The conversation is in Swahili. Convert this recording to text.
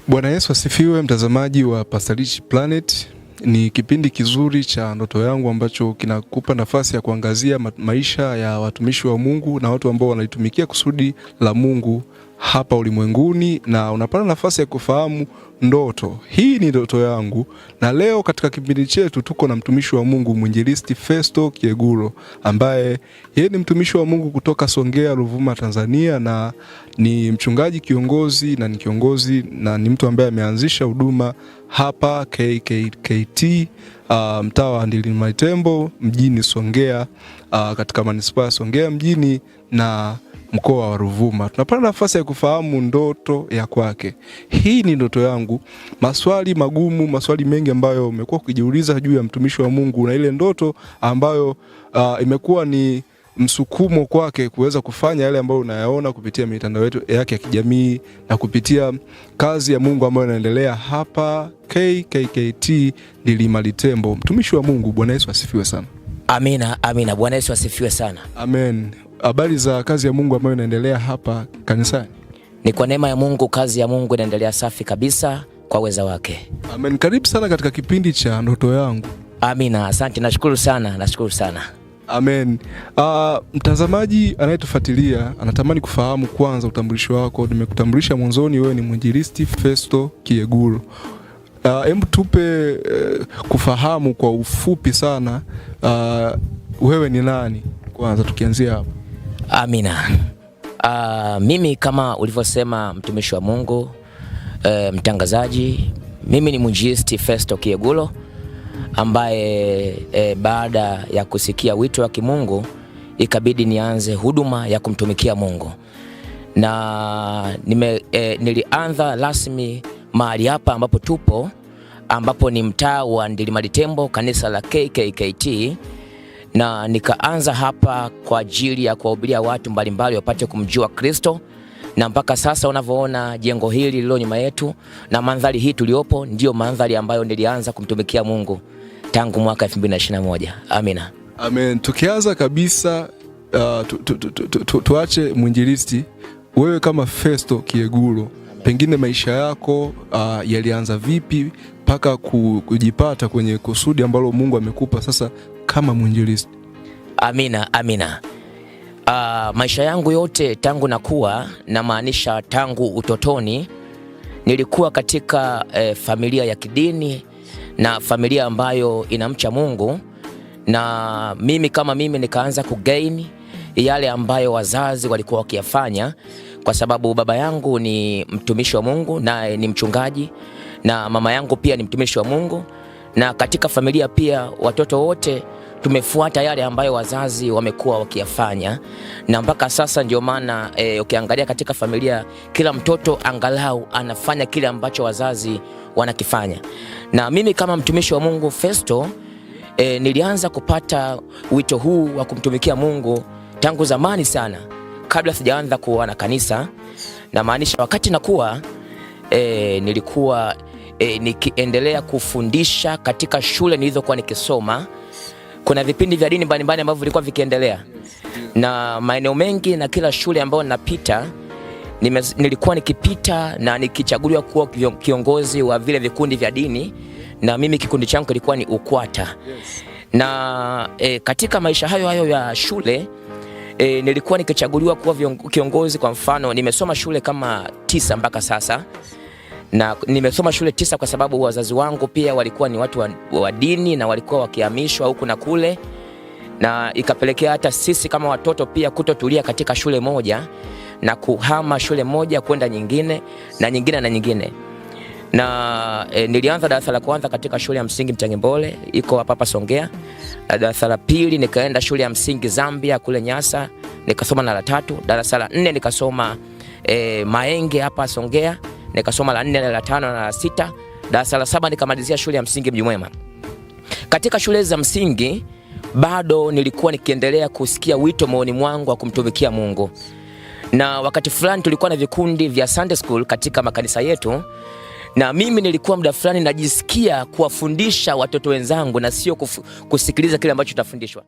Bwana Yesu asifiwe, mtazamaji wa Pastor Rich Planet. Ni kipindi kizuri cha ndoto yangu ambacho kinakupa nafasi ya kuangazia maisha ya watumishi wa Mungu na watu ambao wanalitumikia kusudi la Mungu hapa ulimwenguni, na unapata nafasi ya kufahamu ndoto. Hii ni ndoto yangu, na leo katika kipindi chetu tuko na mtumishi wa Mungu Mwinjilisti Festo Kiegulo, ambaye yeye ni mtumishi wa Mungu kutoka Songea, Ruvuma, Tanzania, na ni mchungaji kiongozi na ni mtu ambaye ameanzisha huduma hapa KKKT mtaa wa Ndilimatembo mjini Songea, katika manispaa ya Songea mjini na mkoa wa Ruvuma. Tunapata nafasi ya kufahamu ndoto ya kwake. Hii ni ndoto yangu. Maswali magumu, maswali mengi ambayo umekuwa ukijiuliza juu ya mtumishi wa Mungu, na ile ndoto ambayo imekuwa ni msukumo kwake kuweza kufanya yale ambayo unayaona kupitia mitandao yetu yake ya kijamii na kupitia kazi ya Mungu ambayo inaendelea hapa KKKT Ndilimatembo. Mtumishi wa Mungu, Bwana Yesu asifiwe sana. Amina. Bwana Yesu asifiwe sana. Amen. Habari za kazi ya Mungu ambayo inaendelea hapa kanisani? Ni kwa neema ya Mungu, kazi ya Mungu inaendelea safi kabisa kwa uweza wake. Amen. Karibu sana katika kipindi cha ndoto yangu. Amina. Asante, nashukuru sana. Amen. Mtazamaji anayetufuatilia anatamani kufahamu kwanza utambulisho wako. Nimekutambulisha mwanzoni, wewe ni Mwinjilisti Festo Kiegulo. Hebu tupe kufahamu kwa ufupi sana, wewe ni nani kwanza, tukianzia hapo. Amina. Mimi kama ulivyosema, mtumishi wa Mungu, mtangazaji, mimi ni Mwinjilisti Festo Kiegulo, ambaye baada ya kusikia wito wa kimungu ikabidi nianze huduma ya kumtumikia Mungu, na nilianza rasmi mahali hapa ambapo tupo, ambapo ni mtaa wa Ndilimatembo, kanisa la KKKT, na nikaanza hapa kwa ajili ya kuwahubiria watu mbalimbali wapate kumjua Kristo. Na mpaka sasa unavyoona jengo hili lililo nyuma yetu na mandhari hii tuliopo, ndio mandhari ambayo nilianza kumtumikia Mungu tangu mwaka 2021. Amina. Amen. Tukianza kabisa, tuache mwinjilisti, wewe kama Festo Kiegulo, pengine maisha yako yalianza vipi mpaka kujipata kwenye kusudi ambalo Mungu amekupa sasa kama mwinjilisti? Amina. Maisha yangu yote tangu nakuwa, na maanisha tangu utotoni, nilikuwa katika familia ya kidini na familia ambayo inamcha Mungu, na mimi nikaanza kugain yale ambayo wazazi walikuwa wakiyafanya, kwa sababu baba yangu ni mtumishi wa Mungu na ni mchungaji, na mama yangu pia ni mtumishi wa Mungu, na katika familia pia watoto wote tumefuata yale ambayo wazazi wamekuwa wakiyafanya, na mpaka sasa ndio maana ukiangalia katika familia kila mtoto angalau anafanya kile ambacho wazazi wanakifanya. Na mimi kama mtumishi wa Mungu Festo, nilianza kupata wito huu wa kumtumikia Mungu tangu zamani sana, kabla sijaanza kuwa na kanisa. Na maanisha wakati nakuwa nilikuwa nikiendelea kufundisha katika shule nilizokuwa nikisoma. Kuna vipindi vya dini mbalimbali ambavyo vilikuwa vikiendelea, na maeneo mengi na kila shule ambayo ninapita nilikuwa nikipita na nikichaguliwa kuwa kiongozi wa vile vikundi vya dini, na mimi kikundi changu kilikuwa ni UKWATA. Na katika maisha hayo ya shule nilikuwa nikichaguliwa kuwa kiongozi. Kwa mfano, nimesoma shule kama 9 mpaka sasa, na nimesoma shule 9 kwa sababu wazazi wangu pia walikuwa ni watu wa dini na walikuwa wakihamishwa huku na kule, na ikapelekea hata sisi kama watoto pia kutotulia katika shule moja na kuhama shule moja kwenda nyingine na nyingine. Na nilianza darasa la kwanza katika shule ya msingi Mtangembole, iko hapa Songea. Darasa la pili nikaenda shule ya msingi Zambia kule Nyasa, nikasoma na la 3. Darasa la 4 nikasoma Maenge hapa Songea, nikasoma la 4, la 5 na la 6. Darasa la 7 nikamalizia shule ya msingi Mjumwema. Katika shule za msingi bado nilikuwa nikiendelea kusikia wito moyoni mwangu wa kumtumikia Mungu, na wakati fulani tulikuwa na vikundi vya Sunday school katika makanisa yetu, na mimi nilikuwa muda fulani najisikia kuwafundisha watoto wenzangu na sio kusikiliza kile ambacho tutafundishwa.